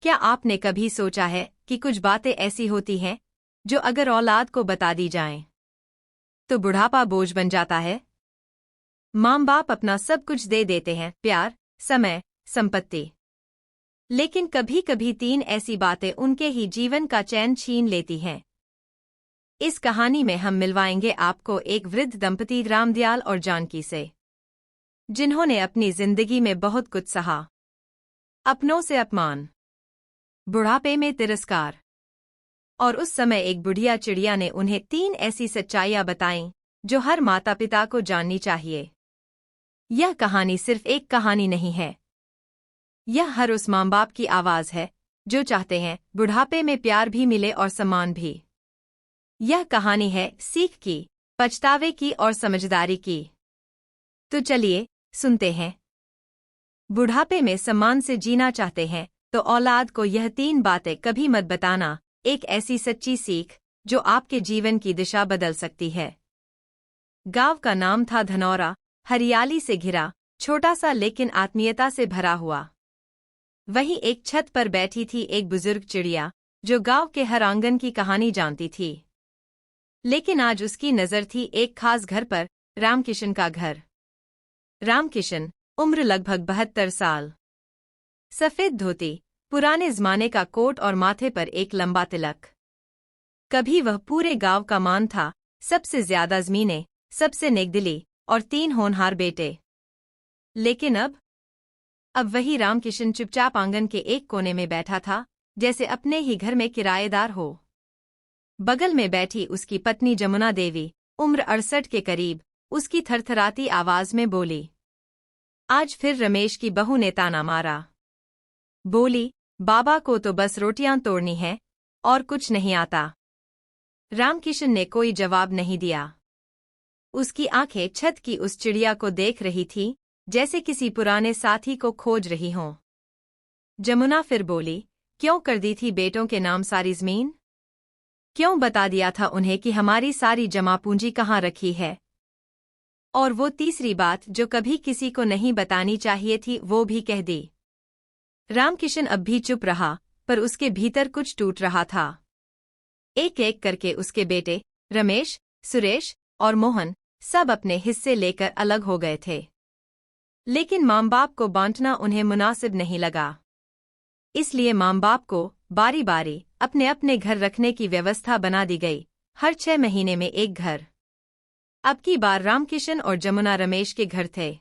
क्या आपने कभी सोचा है कि कुछ बातें ऐसी होती हैं जो अगर औलाद को बता दी जाएं तो बुढ़ापा बोझ बन जाता है। माँ बाप अपना सब कुछ दे देते हैं, प्यार, समय, संपत्ति, लेकिन कभी कभी तीन ऐसी बातें उनके ही जीवन का चैन छीन लेती हैं। इस कहानी में हम मिलवाएंगे आपको एक वृद्ध दंपति रामदयाल और जानकी से, जिन्होंने अपनी जिंदगी में बहुत कुछ सहा। अपनों से अपमान, बुढ़ापे में तिरस्कार, और उस समय एक बुढ़िया चिड़िया ने उन्हें तीन ऐसी सच्चाइयां बताईं जो हर माता पिता को जाननी चाहिए। यह कहानी सिर्फ एक कहानी नहीं है, यह हर उस माँ बाप की आवाज है जो चाहते हैं बुढ़ापे में प्यार भी मिले और सम्मान भी। यह कहानी है सीख की, पछतावे की और समझदारी की। तो चलिए सुनते हैं। बुढ़ापे में सम्मान से जीना चाहते हैं तो औलाद को यह तीन बातें कभी मत बताना, एक ऐसी सच्ची सीख जो आपके जीवन की दिशा बदल सकती है। गांव का नाम था धनौरा, हरियाली से घिरा, छोटा सा लेकिन आत्मीयता से भरा हुआ। वहीं एक छत पर बैठी थी एक बुजुर्ग चिड़िया जो गांव के हर आंगन की कहानी जानती थी। लेकिन आज उसकी नजर थी एक खास घर पर, रामकिशन का घर। रामकिशन, उम्र लगभग 72 साल, सफेद धोती, पुराने जमाने का कोट और माथे पर एक लंबा तिलक। कभी वह पूरे गांव का मान था, सबसे ज्यादा जमीनें, सबसे नेकदिली और 3 होनहार बेटे। लेकिन अब वही रामकिशन चुपचाप आंगन के एक कोने में बैठा था, जैसे अपने ही घर में किराएदार हो। बगल में बैठी उसकी पत्नी जमुना देवी, उम्र 68 के करीब, उसकी थरथराती आवाज में बोली। आज फिर रमेश की बहू ने ताना मारा। बोली, बाबा को तो बस रोटियां तोड़नी है और कुछ नहीं आता। रामकिशन ने कोई जवाब नहीं दिया। उसकी आंखें छत की उस चिड़िया को देख रही थी जैसे किसी पुराने साथी को खोज रही हों। जमुना फिर बोली, क्यों कर दी थी बेटों के नाम सारी जमीन? क्यों बता दिया था उन्हें कि हमारी सारी जमा पूंजी कहाँ रखी है? और वो तीसरी बात जो कभी किसी को नहीं बतानी चाहिए थी वो भी कह दी। रामकिशन अब भी चुप रहा, पर उसके भीतर कुछ टूट रहा था। एक एक करके उसके बेटे रमेश, सुरेश और मोहन सब अपने हिस्से लेकर अलग हो गए थे। लेकिन माँ बाप को बांटना उन्हें मुनासिब नहीं लगा। इसलिए माँ बाप को बारी बारी अपने अपने घर रखने की व्यवस्था बना दी गई, हर 6 महीने में एक घर। अब की बार रामकिशन और जमुना रमेश के घर थे।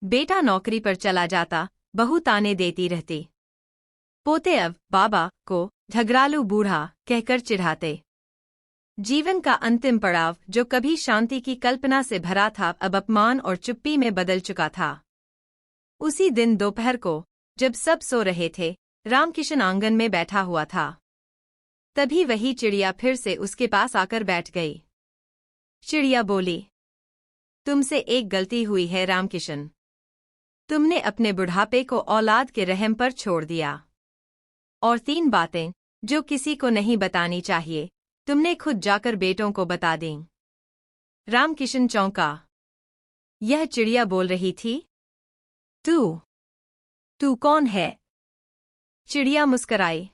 बेटा नौकरी पर चला जाता, बहू ताने देती रहती। पोते अब बाबा को झगड़ालू बूढ़ा कहकर चिढ़ाते। जीवन का अंतिम पड़ाव जो कभी शांति की कल्पना से भरा था अब अपमान और चुप्पी में बदल चुका था। उसी दिन दोपहर को जब सब सो रहे थे, रामकिशन आंगन में बैठा हुआ था। तभी वही चिड़िया फिर से उसके पास आकर बैठ गई। चिड़िया बोली, तुमसे एक गलती हुई है रामकिशन। तुमने अपने बुढ़ापे को औलाद के रहम पर छोड़ दिया। और 3 बातें जो किसी को नहीं बतानी चाहिए, तुमने खुद जाकर बेटों को बता दी। रामकिशन चौंका। यह चिड़िया बोल रही थी। तू कौन है? चिड़िया मुस्कराई।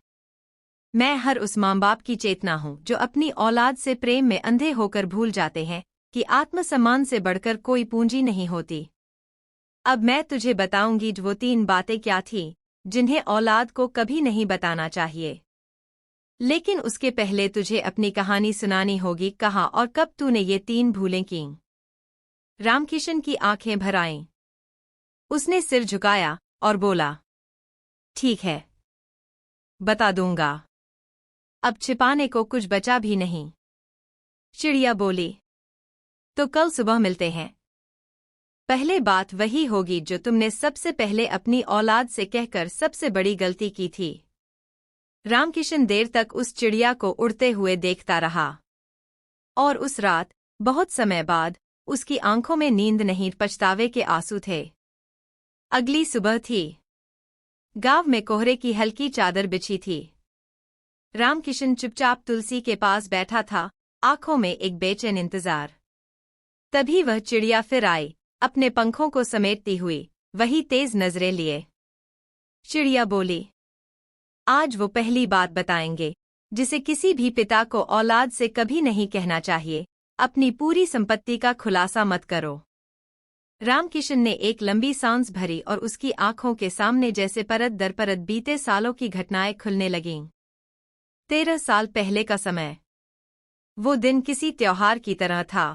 मैं हर उस माँ बाप की चेतना हूँ जो अपनी औलाद से प्रेम में अंधे होकर भूल जाते हैं कि आत्मसम्मान से बढ़कर कोई पूंजी नहीं होती। अब मैं तुझे बताऊंगी वो 3 बातें क्या थीं जिन्हें औलाद को कभी नहीं बताना चाहिए। लेकिन उसके पहले तुझे अपनी कहानी सुनानी होगी, कहाँ और कब तूने ये 3 भूलें कीं। रामकिशन की आंखें भर आईं। उसने सिर झुकाया और बोला, ठीक है, बता दूंगा। अब छिपाने को कुछ बचा भी नहीं। चिड़िया बोली, तो कल सुबह मिलते हैं। पहले बात वही होगी जो तुमने सबसे पहले अपनी औलाद से कहकर सबसे बड़ी गलती की थी। रामकिशन देर तक उस चिड़िया को उड़ते हुए देखता रहा। और उस रात, बहुत समय बाद, उसकी आंखों में नींद नहीं, पछतावे के आंसू थे। अगली सुबह थी। गांव में कोहरे की हल्की चादर बिछी थी। रामकिशन चुपचाप तुलसी के पास बैठा था, आंखों में एक बेचैन इंतजार। तभी वह चिड़िया फिर आई, अपने पंखों को समेटती हुई, वही तेज नजरें लिए। चिड़िया बोली, आज वो पहली बात बताएंगे जिसे किसी भी पिता को औलाद से कभी नहीं कहना चाहिए। अपनी पूरी संपत्ति का खुलासा मत करो। रामकिशन ने एक लंबी सांस भरी और उसकी आंखों के सामने जैसे परत दर परत बीते सालों की घटनाएं खुलने लगीं। 13 साल पहले का समय। वो दिन किसी त्योहार की तरह था।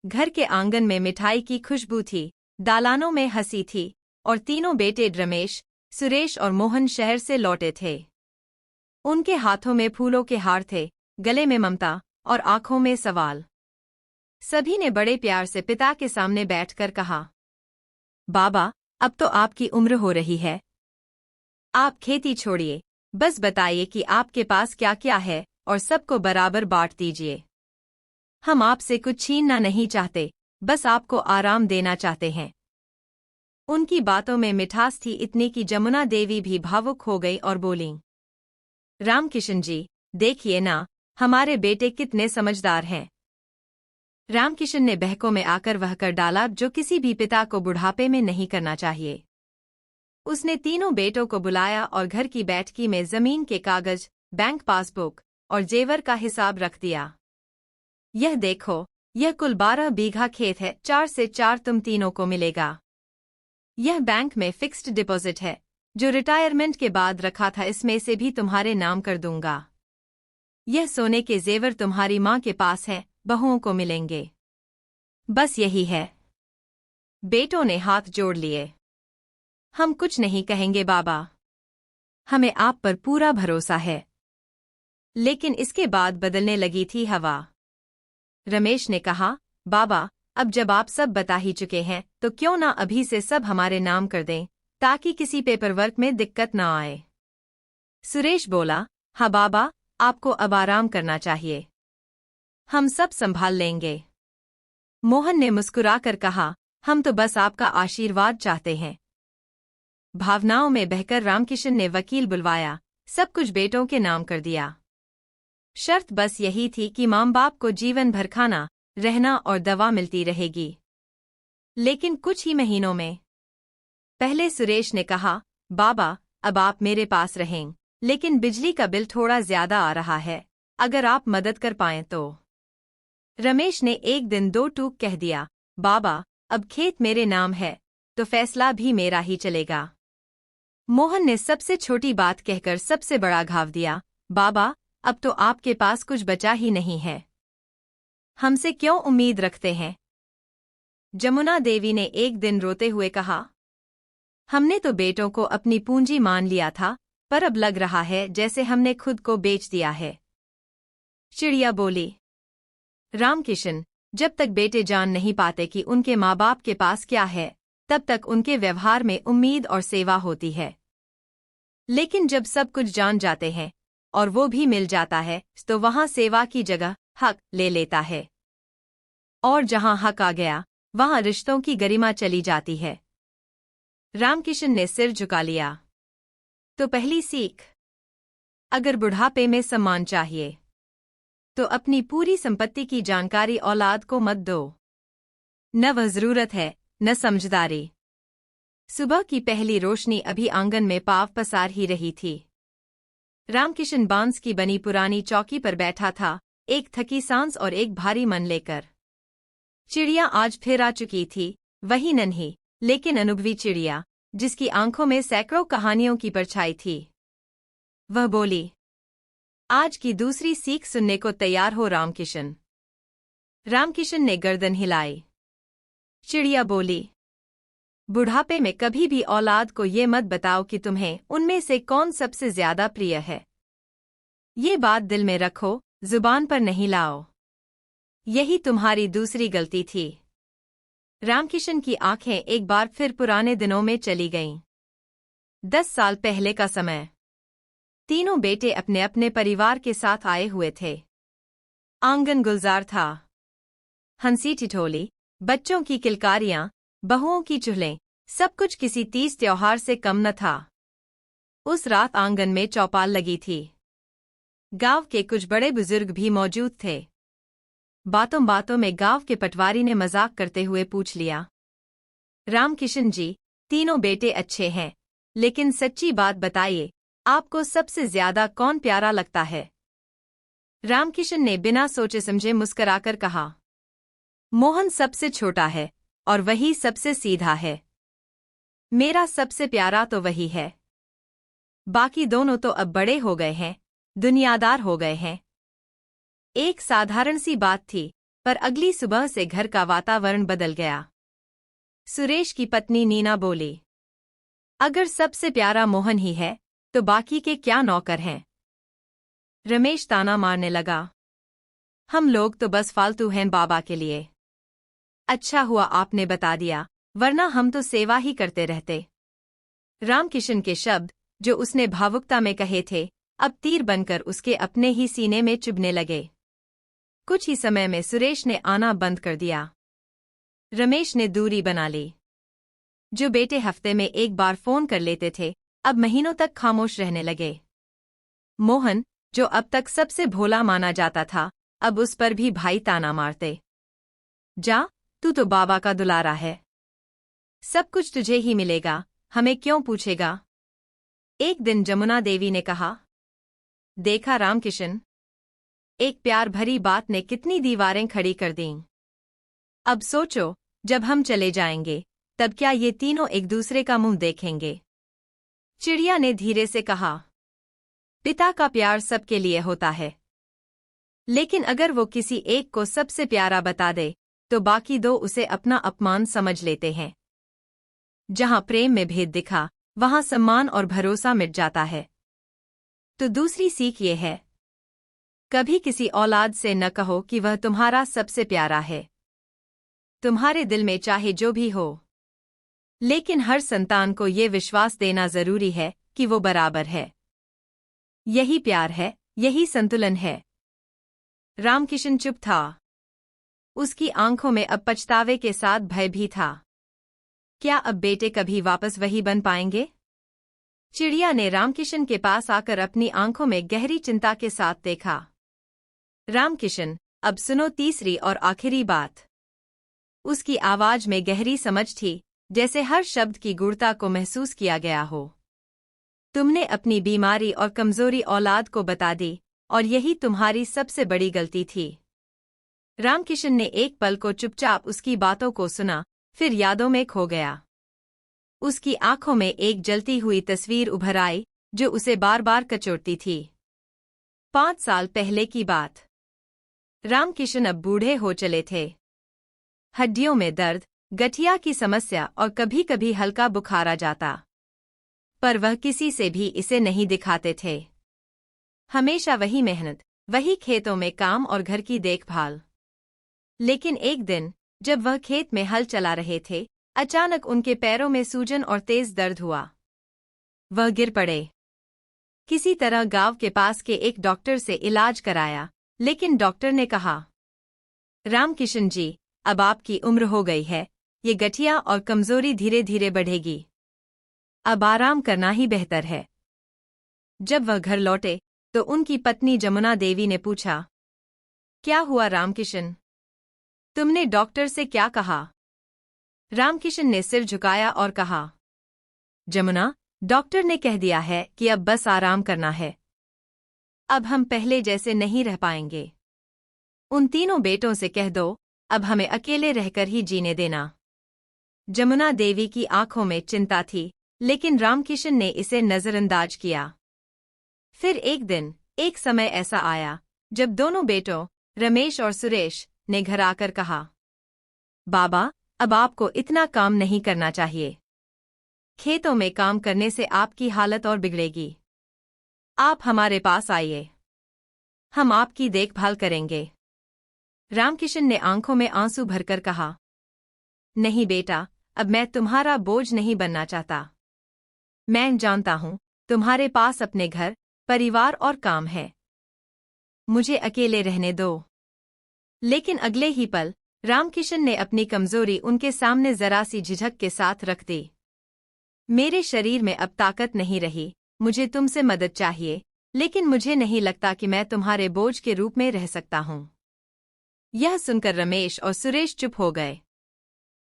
घर के आंगन में मिठाई की खुशबू थी, दालानों में हंसी थी और तीनों बेटे रमेश, सुरेश और मोहन शहर से लौटे थे। उनके हाथों में फूलों के हार थे, गले में ममता और आंखों में सवाल। सभी ने बड़े प्यार से पिता के सामने बैठकर कहा, बाबा, अब तो आपकी उम्र हो रही है। आप खेती छोड़िए, बस बताइए कि आपके पास क्या क्या है और सबको बराबर बांट दीजिए। हम आपसे कुछ छीनना नहीं चाहते, बस आपको आराम देना चाहते हैं। उनकी बातों में मिठास थी इतनी कि जमुना देवी भी भावुक हो गई और बोलीं, रामकिशन जी, देखिए ना, हमारे बेटे कितने समझदार हैं। रामकिशन ने बहकों में आकर वह कर डाला जो किसी भी पिता को बुढ़ापे में नहीं करना चाहिए। उसने तीनों बेटों को बुलाया और घर की बैठकी में जमीन के कागज, बैंक पासबुक और जेवर का हिसाब रख दिया। यह देखो, यह कुल 12 बीघा खेत है, 4 से 4 तुम तीनों को मिलेगा। यह बैंक में फिक्स्ड डिपॉजिट है जो रिटायरमेंट के बाद रखा था, इसमें से भी तुम्हारे नाम कर दूंगा। यह सोने के जेवर तुम्हारी माँ के पास है, बहुओं को मिलेंगे। बस यही है। बेटों ने हाथ जोड़ लिए। हम कुछ नहीं कहेंगे बाबा, हमें आप पर पूरा भरोसा है। लेकिन इसके बाद बदलने लगी थी हवा। रमेश ने कहा, बाबा, अब जब आप सब बता ही चुके हैं तो क्यों ना अभी से सब हमारे नाम कर दें, ताकि किसी पेपर वर्क में दिक्कत ना आए। सुरेश बोला, हाँ बाबा, आपको अब आराम करना चाहिए, हम सब संभाल लेंगे। मोहन ने मुस्कुराकर कहा, हम तो बस आपका आशीर्वाद चाहते हैं। भावनाओं में बहकर रामकिशन ने वकील बुलवाया, सब कुछ बेटों के नाम कर दिया। शर्त बस यही थी कि माँ बाप को जीवन भर खाना, रहना और दवा मिलती रहेगी। लेकिन कुछ ही महीनों में पहले सुरेश ने कहा, बाबा, अब आप मेरे पास रहें, लेकिन बिजली का बिल थोड़ा ज्यादा आ रहा है, अगर आप मदद कर पाएं तो। रमेश ने एक दिन दो टूक कह दिया, बाबा, अब खेत मेरे नाम है तो फैसला भी मेरा ही चलेगा। मोहन ने सबसे छोटी बात कहकर सबसे बड़ा घाव दिया, बाबा, अब तो आपके पास कुछ बचा ही नहीं है, हमसे क्यों उम्मीद रखते हैं। जमुना देवी ने एक दिन रोते हुए कहा, हमने तो बेटों को अपनी पूंजी मान लिया था, पर अब लग रहा है जैसे हमने खुद को बेच दिया है। चिड़िया बोली, रामकिशन, जब तक बेटे जान नहीं पाते कि उनके माँ बाप के पास क्या है, तब तक उनके व्यवहार में उम्मीद और सेवा होती है। लेकिन जब सब कुछ जान जाते हैं और वो भी मिल जाता है, तो वहाँ सेवा की जगह हक ले लेता है। और जहाँ हक आ गया, वहाँ रिश्तों की गरिमा चली जाती है। रामकिशन ने सिर झुका लिया। तो पहली सीख, अगर बुढ़ापे में सम्मान चाहिए तो अपनी पूरी संपत्ति की जानकारी औलाद को मत दो। न वह जरूरत है, न समझदारी। सुबह की पहली रोशनी अभी आंगन में पाँव पसार ही रही थी। रामकिशन बांस की बनी पुरानी चौकी पर बैठा था, एक थकी सांस और एक भारी मन लेकर। चिड़िया आज फिर आ चुकी थी, वही नन्ही लेकिन अनुभवी चिड़िया, जिसकी आंखों में सैकड़ों कहानियों की परछाई थी। वह बोली, आज की दूसरी सीख सुनने को तैयार हो रामकिशन। रामकिशन ने गर्दन हिलाई। चिड़िया बोली, बुढ़ापे में कभी भी औलाद को ये मत बताओ कि तुम्हें उनमें से कौन सबसे ज्यादा प्रिय है। ये बात दिल में रखो, जुबान पर नहीं लाओ। यही तुम्हारी दूसरी गलती थी। रामकिशन की आंखें एक बार फिर पुराने दिनों में चली गईं। 10 साल पहले का समय। तीनों बेटे अपने अपने परिवार के साथ आए हुए थे। आंगन गुलजार था। हंसी ठिठोली, बच्चों की किलकारियां, बहुओं की चुहलें, सब कुछ किसी तीज त्योहार से कम न था। उस रात आंगन में चौपाल लगी थी। गांव के कुछ बड़े बुजुर्ग भी मौजूद थे। बातों बातों में गांव के पटवारी ने मजाक करते हुए पूछ लिया, रामकिशन जी, तीनों बेटे अच्छे हैं, लेकिन सच्ची बात बताइए, आपको सबसे ज्यादा कौन प्यारा लगता है? रामकिशन ने बिना सोचे समझे मुस्कुराकर कहा। मोहन सबसे छोटा है और वही सबसे सीधा है। मेरा सबसे प्यारा तो वही है। बाकी दोनों तो अब बड़े हो गए हैं, दुनियादार हो गए हैं। एक साधारण सी बात थी, पर अगली सुबह से घर का वातावरण बदल गया। सुरेश की पत्नी नीना बोली, अगर सबसे प्यारा मोहन ही है तो बाकी के क्या नौकर हैं? रमेश ताना मारने लगा, हम लोग तो बस फालतू हैं बाबा के लिए। अच्छा हुआ आपने बता दिया, वरना हम तो सेवा ही करते रहते। रामकिशन के शब्द जो उसने भावुकता में कहे थे, अब तीर बनकर उसके अपने ही सीने में चुभने लगे। कुछ ही समय में सुरेश ने आना बंद कर दिया। रमेश ने दूरी बना ली। जो बेटे हफ्ते में एक बार फोन कर लेते थे, अब महीनों तक खामोश रहने लगे। मोहन, जो अब तक सबसे भोला माना जाता था, अब उस पर भी भाई ताना मारते। जा, तू तो बाबा का दुलारा है। सब कुछ तुझे ही मिलेगा, हमें क्यों पूछेगा? एक दिन जमुना देवी ने कहा, देखा रामकिशन, एक प्यार भरी बात ने कितनी दीवारें खड़ी कर दीं। अब सोचो, जब हम चले जाएंगे, तब क्या ये तीनों एक दूसरे का मुंह देखेंगे? चिड़िया ने धीरे से कहा, पिता का प्यार सबके लिए होता है, लेकिन अगर वो किसी एक को सबसे प्यारा बता दे, तो बाकी दो उसे अपना अपमान समझ लेते हैं। जहां प्रेम में भेद दिखा, वहां सम्मान और भरोसा मिट जाता है। तो दूसरी सीख ये है, कभी किसी औलाद से न कहो कि वह तुम्हारा सबसे प्यारा है। तुम्हारे दिल में चाहे जो भी हो, लेकिन हर संतान को ये विश्वास देना जरूरी है कि वो बराबर है। यही प्यार है, यही संतुलन है। रामकिशन चुप था। उसकी आंखों में अब पछतावे के साथ भय भी था। क्या अब बेटे कभी वापस वही बन पाएंगे? चिड़िया ने रामकिशन के पास आकर अपनी आंखों में गहरी चिंता के साथ देखा। रामकिशन, अब सुनो तीसरी और आखिरी बात। उसकी आवाज में गहरी समझ थी, जैसे हर शब्द की गूढ़ता को महसूस किया गया हो। तुमने अपनी बीमारी और कमजोरी औलाद को बता दी, और यही तुम्हारी सबसे बड़ी गलती थी। रामकिशन ने एक पल को चुपचाप उसकी बातों को सुना, फिर यादों में खो गया। उसकी आंखों में एक जलती हुई तस्वीर उभर आई, जो उसे बार बार कचोटती थी। 5 साल पहले की बात। रामकिशन अब बूढ़े हो चले थे। हड्डियों में दर्द, गठिया की समस्या और कभी कभी हल्का बुखार आ जाता। पर वह किसी से भी इसे नहीं दिखाते थे। हमेशा वही मेहनत, वही खेतों में काम और घर की देखभाल। लेकिन एक दिन, जब वह खेत में हल चला रहे थे, अचानक उनके पैरों में सूजन और तेज दर्द हुआ। वह गिर पड़े। किसी तरह गांव के पास के एक डॉक्टर से इलाज कराया, लेकिन डॉक्टर ने कहा, रामकिशन जी, अब आपकी उम्र हो गई है, ये गठिया और कमजोरी धीरे धीरे बढ़ेगी। अब आराम करना ही बेहतर है। जब वह घर लौटे, तो उनकी पत्नी जमुना देवी ने पूछा, क्या हुआ रामकिशन? तुमने डॉक्टर से क्या कहा? रामकिशन ने सिर झुकाया और कहा, जमुना, डॉक्टर ने कह दिया है कि अब बस आराम करना है। अब हम पहले जैसे नहीं रह पाएंगे। उन तीनों बेटों से कह दो, अब हमें अकेले रहकर ही जीने देना। जमुना देवी की आंखों में चिंता थी, लेकिन रामकिशन ने इसे नजरअंदाज किया। फिर एक दिन, एक समय ऐसा आया, जब दोनों बेटों, रमेश और सुरेश, ने घर आकर कहा, बाबा, अब आपको इतना काम नहीं करना चाहिए। खेतों में काम करने से आपकी हालत और बिगड़ेगी। आप हमारे पास आइए। हम आपकी देखभाल करेंगे। रामकिशन ने आंखों में आंसू भरकर कहा, नहीं बेटा, अब मैं तुम्हारा बोझ नहीं बनना चाहता। मैं जानता हूं, तुम्हारे पास अपने घर, परिवार और काम है। मुझे अकेले रहने दो। लेकिन अगले ही पल, रामकिशन ने अपनी कमजोरी उनके सामने जरा सी झिझक के साथ रख दी। मेरे शरीर में अब ताकत नहीं रही, मुझे तुमसे मदद चाहिए, लेकिन मुझे नहीं लगता कि मैं तुम्हारे बोझ के रूप में रह सकता हूं। यह सुनकर रमेश और सुरेश चुप हो गए।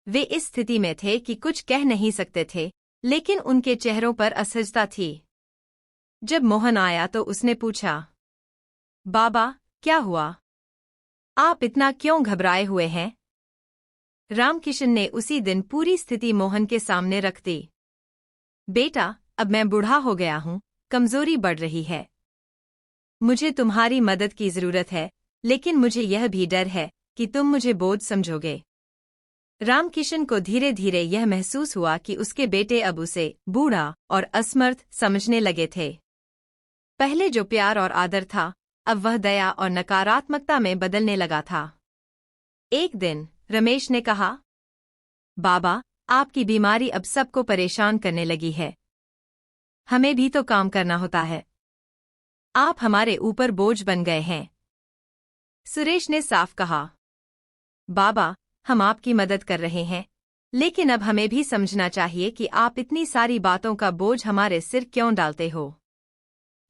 वे इस स्थिति में थे कि कुछ कह नहीं सकते थे, लेकिन उनके चेहरों पर असहजता थी। जब मोहन आया तो उसने पूछा, बाबा, क्या हुआ? आप इतना क्यों घबराए हुए हैं? रामकिशन ने उसी दिन पूरी स्थिति मोहन के सामने रख दी। बेटा, अब मैं बूढ़ा हो गया हूँ, कमजोरी बढ़ रही है। मुझे तुम्हारी मदद की जरूरत है, लेकिन मुझे यह भी डर है कि तुम मुझे बोझ समझोगे। रामकिशन को धीरे धीरे यह महसूस हुआ कि उसके बेटे अब उसे बूढ़ा और असमर्थ समझने लगे थे। पहले जो प्यार और आदर था, अब वह दया और नकारात्मकता में बदलने लगा था। एक दिन रमेश ने कहा, बाबा, आपकी बीमारी अब सबको परेशान करने लगी है। हमें भी तो काम करना होता है। आप हमारे ऊपर बोझ बन गए हैं। सुरेश ने साफ कहा, बाबा, हम आपकी मदद कर रहे हैं, लेकिन अब हमें भी समझना चाहिए कि आप इतनी सारी बातों का बोझ हमारे सिर क्यों डालते हो।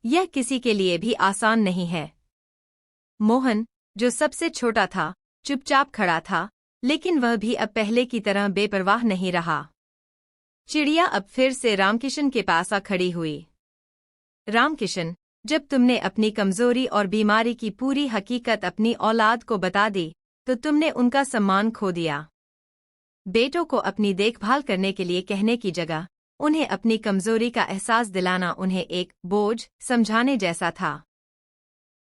यह किसी के लिए भी आसान नहीं है। मोहन, जो सबसे छोटा था, चुपचाप खड़ा था, लेकिन वह भी अब पहले की तरह बेपरवाह नहीं रहा। चिड़िया अब फिर से रामकिशन के पास आ खड़ी हुई। रामकिशन, जब तुमने अपनी कमजोरी और बीमारी की पूरी हकीकत अपनी औलाद को बता दी, तो तुमने उनका सम्मान खो दिया। बेटों को अपनी देखभाल करने के लिए कहने की जगह उन्हें अपनी कमजोरी का एहसास दिलाना उन्हें एक बोझ समझाने जैसा था।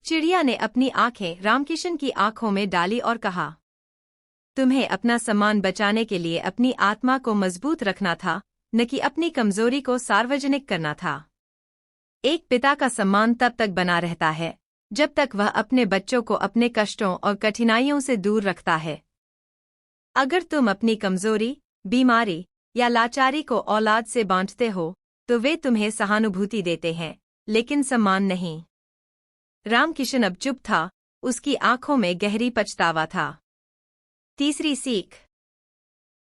चिड़िया ने अपनी आंखें रामकिशन की आंखों में डाली और कहा, तुम्हें अपना सम्मान बचाने के लिए अपनी आत्मा को मजबूत रखना था, न कि अपनी कमजोरी को सार्वजनिक करना था। एक पिता का सम्मान तब तक बना रहता है जब तक वह अपने बच्चों को अपने कष्टों और कठिनाइयों से दूर रखता है। अगर तुम अपनी कमजोरी, बीमारी या लाचारी को औलाद से बांटते हो, तो वे तुम्हें सहानुभूति देते हैं, लेकिन सम्मान नहीं। रामकिशन अब चुप था, उसकी आंखों में गहरी पछतावा था। तीसरी सीख,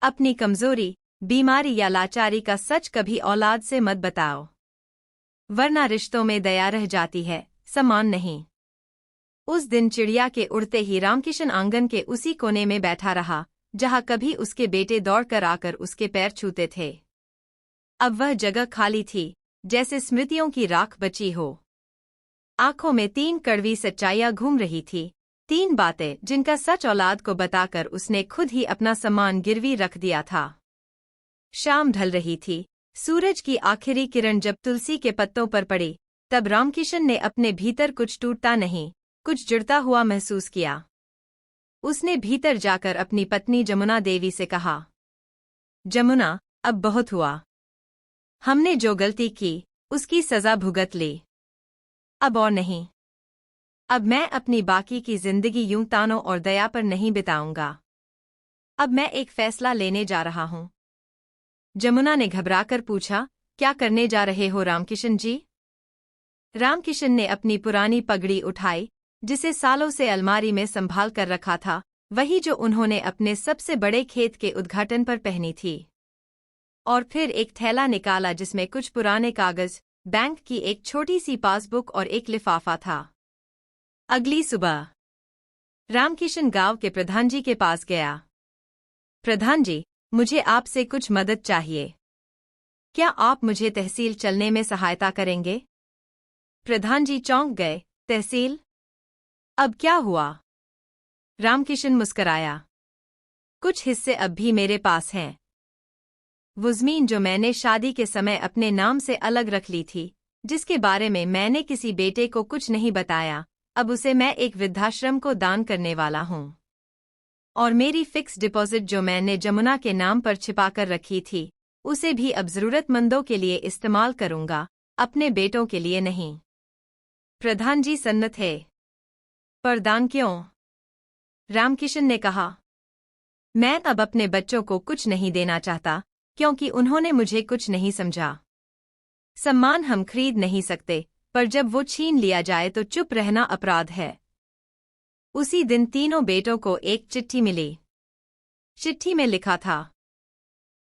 अपनी कमजोरी, बीमारी या लाचारी का सच कभी औलाद से मत बताओ, वरना रिश्तों में दया रह जाती है, सम्मान नहीं। उस दिन चिड़िया के उड़ते ही रामकिशन आंगन के उसी कोने में बैठा रहा जहां कभी उसके बेटे दौड़कर आकर उसके पैर छूते थे। अब वह जगह खाली थी, जैसे स्मृतियों की राख बची हो। आंखों में 3 कड़वी सच्चाइयां घूम रही थी, 3 बातें जिनका सच औलाद को बताकर उसने खुद ही अपना सम्मान गिरवी रख दिया था। शाम ढल रही थी, सूरज की आखिरी किरण जब तुलसी के पत्तों पर पड़ी, तब रामकिशन ने अपने भीतर कुछ टूटता नहीं, कुछ जुड़ता हुआ महसूस किया। उसने भीतर जाकर अपनी पत्नी जमुना देवी से कहा, जमुना, अब बहुत हुआ। हमने जो गलती की, उसकी सजा भुगत ली। अब और नहीं। अब मैं अपनी बाकी की जिंदगी यूं तानों और दया पर नहीं बिताऊंगा। अब मैं एक फैसला लेने जा रहा हूं। जमुना ने घबराकर पूछा, क्या करने जा रहे हो रामकिशन जी? रामकिशन ने अपनी पुरानी पगड़ी उठाई, जिसे सालों से अलमारी में संभाल कर रखा था, वही जो उन्होंने अपने सबसे बड़े खेत के उद्घाटन पर पहनी थी। और फिर एक थैला निकाला जिसमें कुछ पुराने कागज, बैंक की एक छोटी सी पासबुक और एक लिफाफा था। अगली सुबह रामकिशन गांव के प्रधान जी के पास गया। प्रधान जी, मुझे आपसे कुछ मदद चाहिए। क्या आप मुझे तहसील चलने में सहायता करेंगे? प्रधान जी चौंक गए, तहसील? अब क्या हुआ? रामकिशन मुस्कराया, कुछ हिस्से अब भी मेरे पास हैं। वो ज़मीन जो मैंने शादी के समय अपने नाम से अलग रख ली थी, जिसके बारे में मैंने किसी बेटे को कुछ नहीं बताया, अब उसे मैं एक वृद्धाश्रम को दान करने वाला हूँ। और मेरी फिक्स डिपॉजिट जो मैंने जमुना के नाम पर छिपाकर रखी थी, उसे भी अब जरूरतमंदों के लिए इस्तेमाल करूंगा, अपने बेटों के लिए नहीं। प्रधान जी सन्न थे। पर दान क्यों? रामकिशन ने कहा, मैं अब अपने बच्चों को कुछ नहीं देना चाहता, क्योंकि उन्होंने मुझे कुछ नहीं समझा। सम्मान हम खरीद नहीं सकते, पर जब वो छीन लिया जाए तो चुप रहना अपराध है। उसी दिन तीनों बेटों को एक चिट्ठी मिली। चिट्ठी में लिखा था,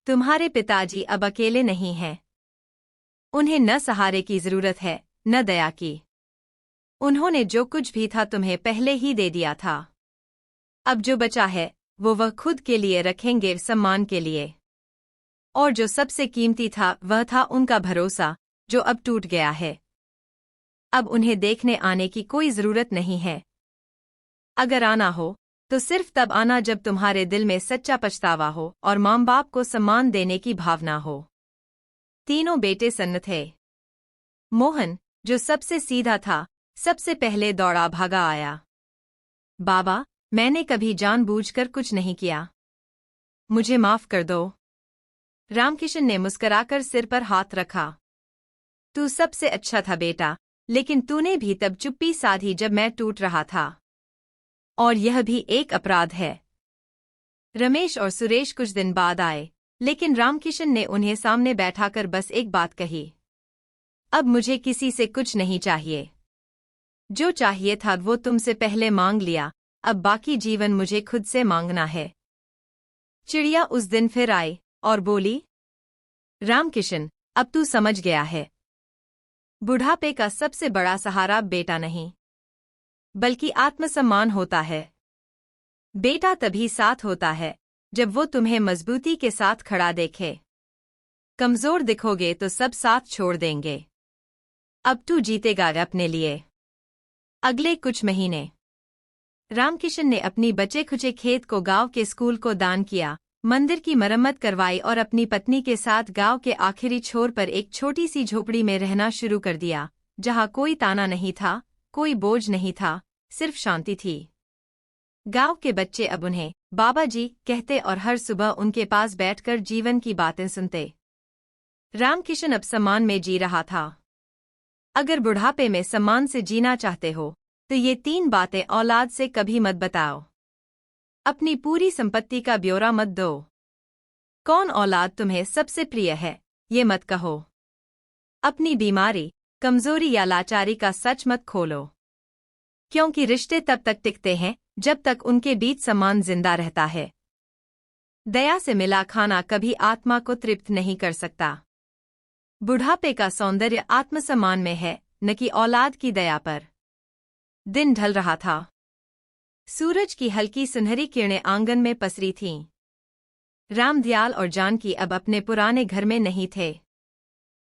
तुम्हारे पिताजी अब अकेले नहीं हैं। उन्हें न सहारे की जरूरत है, न दया की। उन्होंने जो कुछ भी था तुम्हें पहले ही दे दिया था। अब जो बचा है, वो वह खुद के लिए रखेंगे, सम्मान के लिए। और जो सबसे कीमती था, वह था उनका भरोसा, जो अब टूट गया है। अब उन्हें देखने आने की कोई जरूरत नहीं है। अगर आना हो तो सिर्फ तब आना जब तुम्हारे दिल में सच्चा पछतावा हो और माँ बाप को सम्मान देने की भावना हो। तीनों बेटे सन्न थे। मोहन, जो सबसे सीधा था, सबसे पहले दौड़ा भागा आया। बाबा, मैंने कभी जानबूझकर कुछ नहीं किया, मुझे माफ कर दो। रामकिशन ने मुस्कुराकर सिर पर हाथ रखा। तू सबसे अच्छा था बेटा, लेकिन तूने भी तब चुप्पी साधी जब मैं टूट रहा था। और यह भी एक अपराध है। रमेश और सुरेश कुछ दिन बाद आए, लेकिन रामकिशन ने उन्हें सामने बैठाकर बस एक बात कही। अब मुझे किसी से कुछ नहीं चाहिए। जो चाहिए था वो तुमसे पहले मांग लिया, अब बाकी जीवन मुझे खुद से मांगना है। चिड़िया उस दिन फिर आई और बोली, रामकिशन, अब तू समझ गया है। बुढ़ापे का सबसे बड़ा सहारा बेटा नहीं, बल्कि आत्मसम्मान होता है। बेटा तभी साथ होता है जब वो तुम्हें मजबूती के साथ खड़ा देखे। कमजोर दिखोगे तो सब साथ छोड़ देंगे। अब तू जीतेगा अपने लिए। अगले कुछ महीने रामकिशन ने अपनी बचे खुचे खेत को गांव के स्कूल को दान किया, मंदिर की मरम्मत करवाई और अपनी पत्नी के साथ गांव के आखिरी छोर पर एक छोटी सी झोपड़ी में रहना शुरू कर दिया, जहां कोई ताना नहीं था, कोई बोझ नहीं था, सिर्फ शांति थी। गांव के बच्चे अब उन्हें बाबा जी कहते और हर सुबह उनके पास बैठकर जीवन की बातें सुनते। रामकिशन अब सम्मान में जी रहा था। अगर बुढ़ापे में सम्मान से जीना चाहते हो तो ये 3 बातें औलाद से कभी मत बताओ। अपनी पूरी संपत्ति का ब्यौरा मत दो। कौन औलाद तुम्हें सबसे प्रिय है, ये मत कहो। अपनी बीमारी, कमजोरी या लाचारी का सच मत खोलो, क्योंकि रिश्ते तब तक टिकते हैं जब तक उनके बीच सम्मान जिंदा रहता है। दया से मिला खाना कभी आत्मा को तृप्त नहीं कर सकता। बुढ़ापे का सौंदर्य आत्मसम्मान में है, न कि औलाद की दया पर। दिन ढल रहा था। सूरज की हल्की सुनहरी किरणें आंगन में पसरी थीं। रामदयाल और जानकी अब अपने पुराने घर में नहीं थे।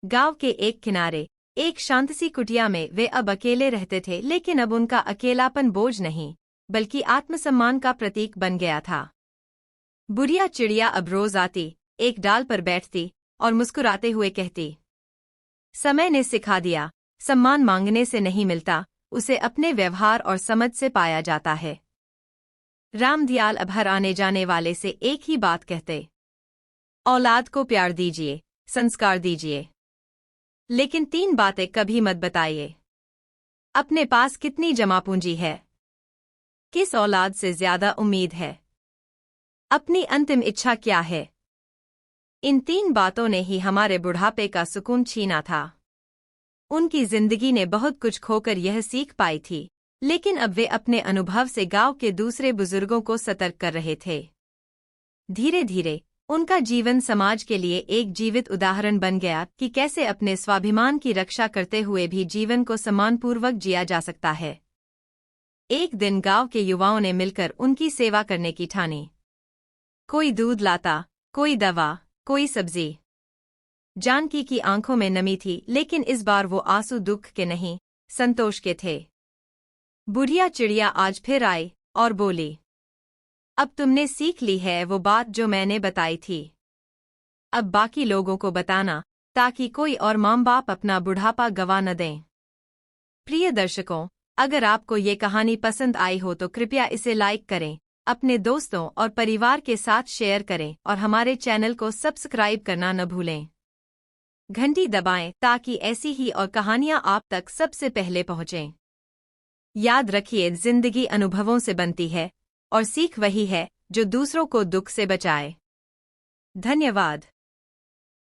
गांव के एक किनारे एक शांत सी कुटिया में वे अब अकेले रहते थे, लेकिन अब उनका अकेलापन बोझ नहीं, बल्कि आत्मसम्मान का प्रतीक बन गया था। बुढ़िया चिड़िया अब रोज आती, एक डाल पर बैठती और मुस्कुराते हुए कहती, समय ने सिखा दिया, सम्मान मांगने से नहीं मिलता, उसे अपने व्यवहार और समझ से पाया जाता है। रामदयाल अब हर आने जाने वाले से एक ही बात कहते, औलाद को प्यार दीजिए, संस्कार दीजिए, लेकिन 3 बातें कभी मत बताइए। अपने पास कितनी जमा पूंजी है, किस औलाद से ज्यादा उम्मीद है, अपनी अंतिम इच्छा क्या है। इन 3 बातों ने ही हमारे बुढ़ापे का सुकून छीना था। उनकी जिंदगी ने बहुत कुछ खोकर यह सीख पाई थी, लेकिन अब वे अपने अनुभव से गांव के दूसरे बुजुर्गों को सतर्क कर रहे थे। धीरे धीरे उनका जीवन समाज के लिए एक जीवित उदाहरण बन गया कि कैसे अपने स्वाभिमान की रक्षा करते हुए भी जीवन को सम्मानपूर्वक जिया जा सकता है। एक दिन गांव के युवाओं ने मिलकर उनकी सेवा करने की ठानी। कोई दूध लाता, कोई दवा, कोई सब्जी। जानकी की आंखों में नमी थी, लेकिन इस बार वो आंसू दुख के नहीं, संतोष के थे। बुढ़िया चिड़िया आज फिर आई और बोली, अब तुमने सीख ली है वो बात जो मैंने बताई थी। अब बाकी लोगों को बताना, ताकि कोई और माँ बाप अपना बुढ़ापा गवा न दें। प्रिय दर्शकों, अगर आपको ये कहानी पसंद आई हो तो कृपया इसे लाइक करें, अपने दोस्तों और परिवार के साथ शेयर करें और हमारे चैनल को सब्सक्राइब करना न भूलें। घंटी दबाएं ताकि ऐसी ही और कहानियां आप तक सबसे पहले पहुंचें। याद रखिए, जिंदगी अनुभवों से बनती है और सीख वही है जो दूसरों को दुख से बचाए। धन्यवाद।